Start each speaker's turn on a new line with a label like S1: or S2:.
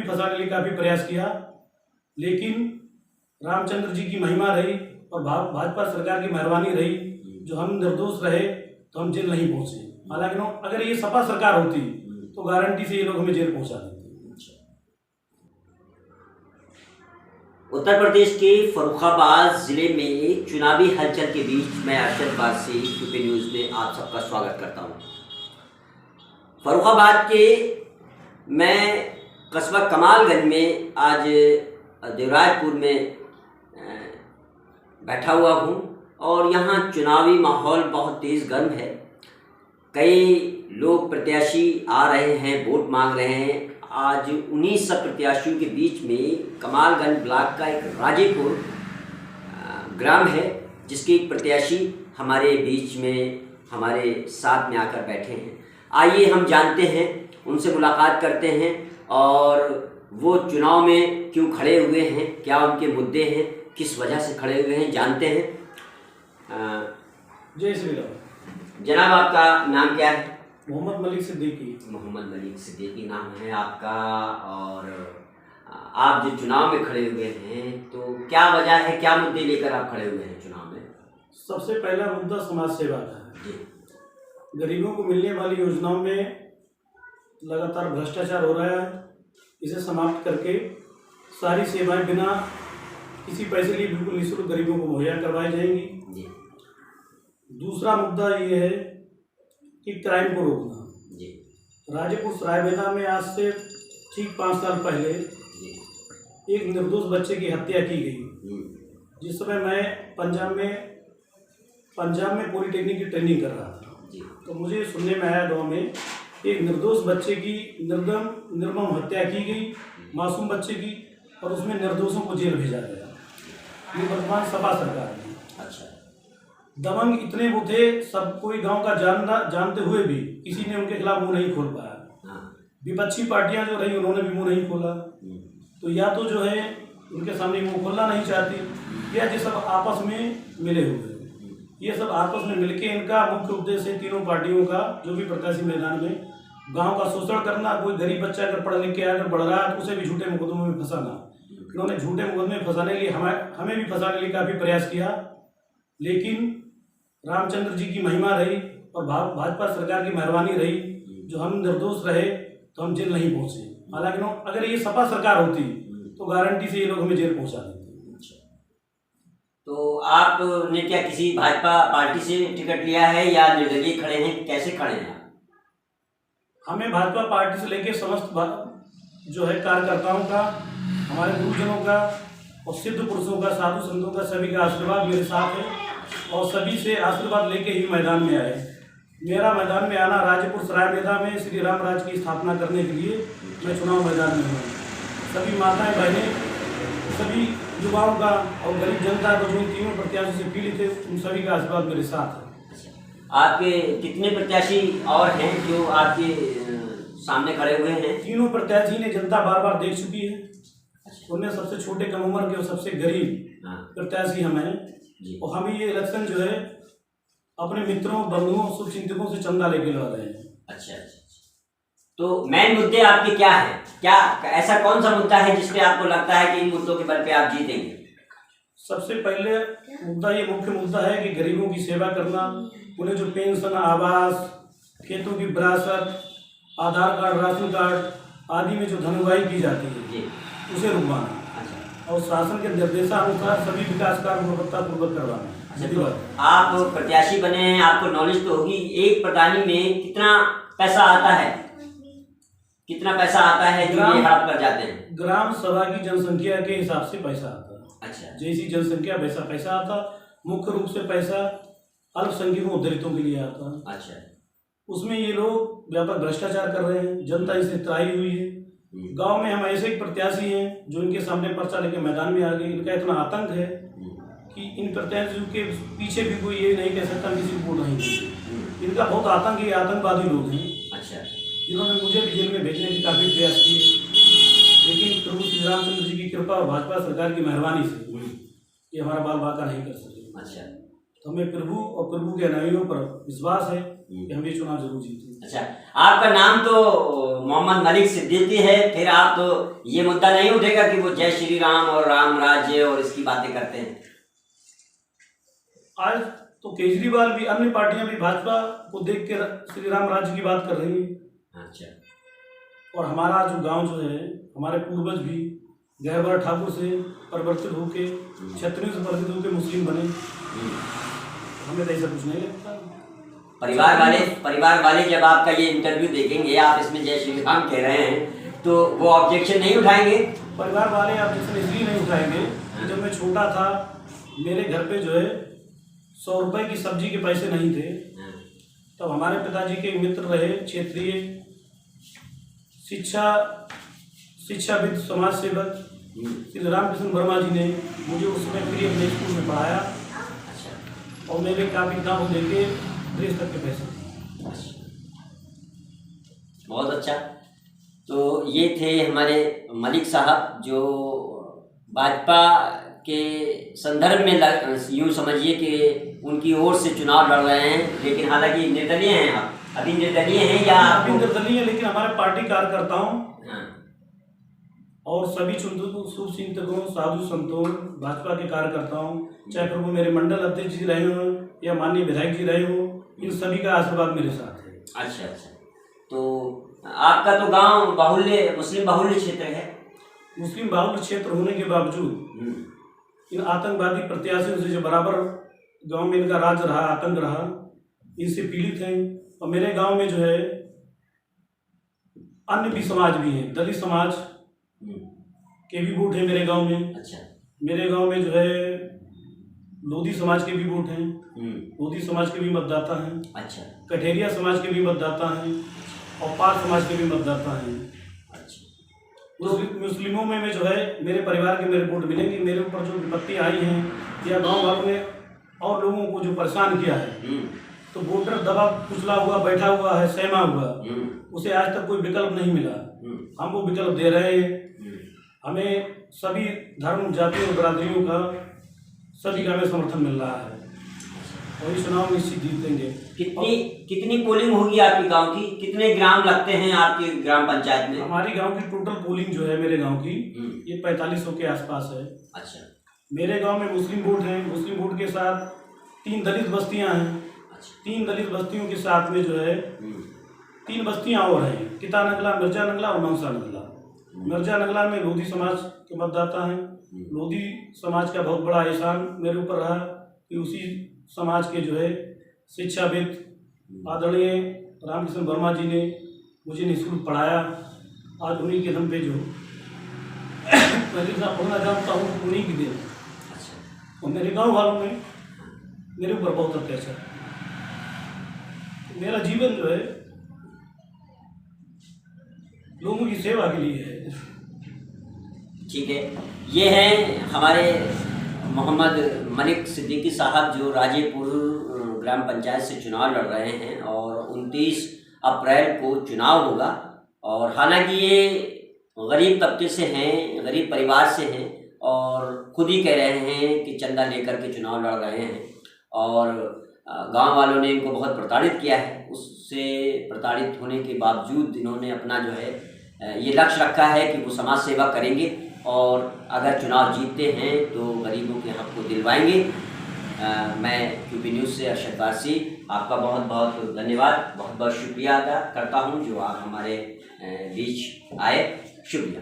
S1: भी फंसाने के लिए काफ़ी प्रयास किया, लेकिन रामचंद्र जी की महिमा रही और भाजपा सरकार की मेहरबानी रही जो हम निर्दोष रहे तो हम जेल नहीं पहुंचे। हालांकि अगर ये सपा सरकार होती तो गारंटी से ये लोग हमें जेल पहुंचा देते।
S2: उत्तर प्रदेश के फर्रुखाबाद जिले में चुनावी हलचल के बीच मैं अरशद वारसी यूपी न्यूज़ में आप सबका स्वागत करता हूं। फर्रुखाबाद के मैं कस्बा कमालगंज में आज देवराजपुर में बैठा हुआ हूं और यहां चुनावी माहौल बहुत तेज़ गर्म है। कई लोग प्रत्याशी आ रहे हैं, वोट मांग रहे हैं। आज 19 प्रत्याशियों के बीच में कमालगंज ब्लॉक का एक राजेपुर ग्राम है जिसके प्रत्याशी हमारे बीच में हमारे साथ में आकर बैठे हैं। आइए हम जानते हैं, उनसे मुलाकात करते हैं और वो चुनाव में क्यों खड़े हुए हैं, क्या उनके मुद्दे हैं, किस वजह से खड़े हुए हैं, जानते हैं।
S1: जय श्री राम।
S2: जनाब, आपका नाम क्या है?
S1: मोहम्मद मलिक सिद्दीकी।
S2: मोहम्मद मलिक सिद्दीकी नाम है आपका। और आप जो चुनाव में खड़े हुए हैं तो क्या वजह है, क्या मुद्दे लेकर आप खड़े हुए हैं चुनाव में?
S1: सबसे पहला मुद्दा समाज सेवा का है जी। गरीबों को मिलने वाली योजनाओं में लगातार भ्रष्टाचार हो रहा है, इसे समाप्त करके सारी सेवाएं बिना किसी पैसे लिए बिल्कुल निःशुल्क गरीबों को मुहैया करवाई जाएंगी जी। दूसरा मुद्दा ये है कि क्राइम को रोकना जी। राजेपुर सरायबेला में आज से ठीक 5 साल पहले एक निर्दोष बच्चे की हत्या की गई। जिस समय मैं पंजाब में पॉलिटेक्निक की ट्रेनिंग कर रहा था तो मुझे सुनने में आया गाँव में एक निर्दोष बच्चे की निर्मम हत्या की गई, मासूम बच्चे की, और उसमें निर्दोषों को जेल भेजा गया। ये वर्तमान सपा सरकार है। अच्छा, दबंग इतने वो थे, सब कोई गांव का जानते हुए भी किसी ने उनके खिलाफ मुंह नहीं खोल पाया। विपक्षी पार्टियां जो रही उन्होंने भी मुंह नहीं खोला। तो या तो जो है उनके सामने मुंह खोलना नहीं चाहती, या ये सब आपस में मिले हुए। ये सब आपस में मिलके इनका मुख्य उद्देश्य है तीनों पार्टियों का, जो भी प्रत्याशी मैदान में, गाँव का शोषण करना। कोई गरीब बच्चा अगर पढ़ लिख के आकर बढ़ रहा है तो उसे भी झूठे मुकदमों में फंसाना। इन्होंने झूठे मुकदमे में फंसाने के लिए हमें भी फंसाने के लिए काफ़ी प्रयास किया, लेकिन रामचंद्र जी की महिमा रही और भाजपा सरकार की मेहरबानी रही जो हम निर्दोष रहे तो हम जेल नहीं पहुंचे। हालांकि अगर ये सपा सरकार होती तो गारंटी से ये लोग हमें जेल पहुंचा देते।
S2: तो आपने क्या किसी भाजपा पार्टी से टिकट लिया है या निर्दलीय खड़े हैं, कैसे खड़े हैं?
S1: हमें भाजपा पार्टी से लेकर समस्त जो है कार्यकर्ताओं का, हमारे गुरुजनों का और सिद्ध पुरुषों का, साधु संतों का, सभी का आशीर्वाद मेरे साथ है और सभी से आशीर्वाद लेके ही मैदान में आए। मेरा मैदान में आना राजेपुर सरायबेला में श्री राम राज्य की स्थापना करने के लिए मैं चुनाव मैदान में हूँ। सभी माताएं बहनें, सभी युवाओं का और गरीब जनता को जो इन तीनों प्रत्याशियों से पीड़ित है उन सभी का आशीर्वाद मेरे साथ है।
S2: आपके कितने प्रत्याशी और हैं जो आपके सामने खड़े हुए हैं?
S1: तीनों प्रत्याशी ने जनता बार बार देख चुकी है। उनमें सबसे छोटे कम उम्र के और सबसे गरीब प्रत्याशी हम हैं और हम ये इलेक्शन जो है अपने मित्रों, बंधुओं, शुभचिंतकों से चंदा लेके लड़ रहे हैं। अच्छा,
S2: तो मेन मुद्दे आपके क्या है? क्या ऐसा कौन सा मुद्दा है जिसपे आपको लगता है कि इन मुद्दों के बल पे आप जीतेंगे?
S1: सबसे पहले मुद्दा, ये मुख्य मुद्दा है कि गरीबों की सेवा करना, उन्हें जो पेंशन, आवास, खेतों की विरासत, आधार कार्ड, राशन कार्ड आदि में जो धनवाही की जाती है उसे रुकवाना। अच्छा। और शासन के निर्देशानुसार सभी विकास कार्य गुणवत्तापूर्वक करवाना।
S2: तो आप प्रत्याशी बने हैं, आपको नॉलेज तो होगी, एक प्रधानी में कितना पैसा आता है, कितना पैसा आता है जो ये हड़प कर जाते हैं?
S1: ग्राम सभा की जनसंख्या के हिसाब से पैसा आता है।
S2: अच्छा,
S1: जैसी जनसंख्या वैसा पैसा आता। मुख्य रूप से पैसा अल्पसंख्यकों, दलितों के लिए आता है। अच्छा, उसमें ये लोग व्यापक भ्रष्टाचार कर रहे हैं, जनता इससे त्राही हुई है। गांव में हम ऐसे एक प्रत्याशी हैं जो इनके सामने पर्चा लेके मैदान में आ गए। इनका इतना आतंक है कि इन प्रत्याशियों के पीछे भी कोई ये नहीं कह सकता किसी को वोट नहीं देते। इनका बहुत आतंक, ये आतंकवादी लोग हैं। अच्छा, जिन्होंने मुझे भी जेल में भेजने के काफ़ी प्रयास किए, लेकिन प्रभु श्री रामचंद्र जी की कृपा और भाजपा सरकार की मेहरबानी से ये हमारा बाल बाका नहीं कर सके।
S2: अच्छा,
S1: तो हमें प्रभु और प्रभु के अनुयायियों पर विश्वास है कि हम ये चुनाव जरूर जीतेंगे।
S2: अच्छा, आपका नाम तो मोहम्मद मलिक सिद्दीकी है, फिर आप तो ये मुद्दा नहीं उठेगा कि वो जय श्री राम और राम राज्य और इसकी बातें करते हैं?
S1: आज तो केजरीवाल भी, अन्य पार्टियां भी भाजपा को देख के श्री राम राज्य की बात कर रही हैं।
S2: अच्छा।
S1: और हमारा जो गांव जो है, हमारे पूर्वज भी गहबर ठाकुर से परिवर्तित होके, क्षत्रियों से परिवर्तित होके मुस्लिम बने। हमें तो ऐसा कुछ नहीं लगता।
S2: परिवार वाले जब आपका ये इंटरव्यू देखेंगे, आप इसमें जय श्री राम कह रहे हैं, तो वो ऑब्जेक्शन नहीं उठाएंगे?
S1: परिवार वाले ऑब्जेक्शन इसलिए नहीं उठाएंगे कि जब मैं छोटा था, मेरे घर पे जो है 100 रुपए की सब्जी के पैसे नहीं थे। तब हमारे पिताजी के मित्र रहे क्षेत्रीय शिक्षाविद समाज सेवक श्री रामकृष्ण वर्मा जी ने मुझे उसमें फ्री अपने स्कूल में पढ़ाया। और मेरे कापी किताबों देके ड्रेस तक के पैसे।
S2: बहुत अच्छा। तो ये थे हमारे मलिक साहब, जो भाजपा के संदर्भ में यूँ समझिए कि उनकी ओर से चुनाव लड़ रहे हैं, लेकिन हालांकि निर्दलीय हैं। आप अभी निर्दलीय हैं या?
S1: अभी निर्दलीय हैं, लेकिन हमारे पार्टी कार्यकर्ताओं और सभी शुभ चिंतकों, साधु संतों, भाजपा के कार्यकर्ताओं, चाहे प्रभु मेरे मंडल अध्यक्ष जी रहे हों या माननीय विधायक जी रहे हों, इन सभी का आशीर्वाद मेरे साथ है।
S2: अच्छा अच्छा। तो आपका तो गांव मुस्लिम बाहुल्य क्षेत्र है।
S1: मुस्लिम बाहुल्य क्षेत्र होने के बावजूद इन आतंकवादी प्रत्याशियों से जो बराबर गांव में इनका राज रहा, आतंक रहा, इनसे पीड़ित हैं। और मेरे गांव में जो है अन्य भी समाज भी हैं, दलित समाज के भी वोट है मेरे गांव में।
S2: अच्छा। मेरे
S1: मेरे गांव में जो है लोधी समाज के भी वोट हैं, लोधी समाज के भी मतदाता हैं।
S2: अच्छा।
S1: कठेरिया समाज के भी मतदाता हैं और पाल समाज के भी मतदाता हैं। अच्छा। मुस्लिमों में जो है मेरे परिवार के मेरे वोट मिलेंगे। मेरे ऊपर जो विपत्ति आई हैं या गांव वालों ने और लोगों को जो परेशान किया है, तो वोटर दबा कुचला हुआ बैठा हुआ है, सहमा हुआ, उसे आज तक कोई विकल्प नहीं मिला। हम वो विकल्प दे रहे हैं। हमें सभी धर्म, जाति और बिरादरियों का, सभी का हमें समर्थन मिल रहा है और इस चुनाव निश्चित जीतेंगे।
S2: कितनी पोलिंग होगी आपके गांव की? कितने ग्राम लगते हैं आपके ग्राम पंचायत में?
S1: हमारी गांव की टोटल पोलिंग जो है मेरे गांव की ये 4500 के आसपास है।
S2: अच्छा।
S1: मेरे गांव में मुस्लिम वोट हैं। मुस्लिम वोट के साथ 3 दलित बस्तियां हैं। 3 दलित बस्तियों के साथ में जो है 3 बस्तियां और हैं, किता नगला, मिर्जा नगला और नौसा नगला। मिर्जा नगला में लोधी समाज के मतदाता हैं। लोधी समाज का बहुत बड़ा एहसान मेरे ऊपर रहा कि उसी समाज के जो है शिक्षाविद आदरणीय रामकृष्ण वर्मा जी ने मुझे निःशुल्क पढ़ाया। आज उन्हीं के दम पे जो मैं जितना पढ़ना जानता हूँ उन्हीं की देन। और मेरे गांव वालों ने मेरे ऊपर बहुत अत्याचार। मेरा जीवन जो है लोगों की सेवा के लिए है।
S2: ठीक है, ये हैं हमारे मोहम्मद मलिक सिद्दीकी साहब, जो राजेपुर ग्राम पंचायत से चुनाव लड़ रहे हैं और 29 अप्रैल को चुनाव होगा। और हालांकि ये गरीब तबके से हैं, गरीब परिवार से हैं और खुद ही कह रहे हैं कि चंदा लेकर के चुनाव लड़ रहे हैं और गांव वालों ने इनको बहुत प्रताड़ित किया है। उससे प्रताड़ित होने के बावजूद इन्होंने अपना जो है ये लक्ष्य रखा है कि वो समाज सेवा करेंगे और अगर चुनाव जीतते हैं तो गरीबों के हक को दिलवाएंगे। मैं QP न्यूज़ से अरशद वारसी आपका बहुत बहुत धन्यवाद, बहुत बहुत शुक्रिया अदा करता हूं जो आप हमारे बीच आए। शुक्रिया।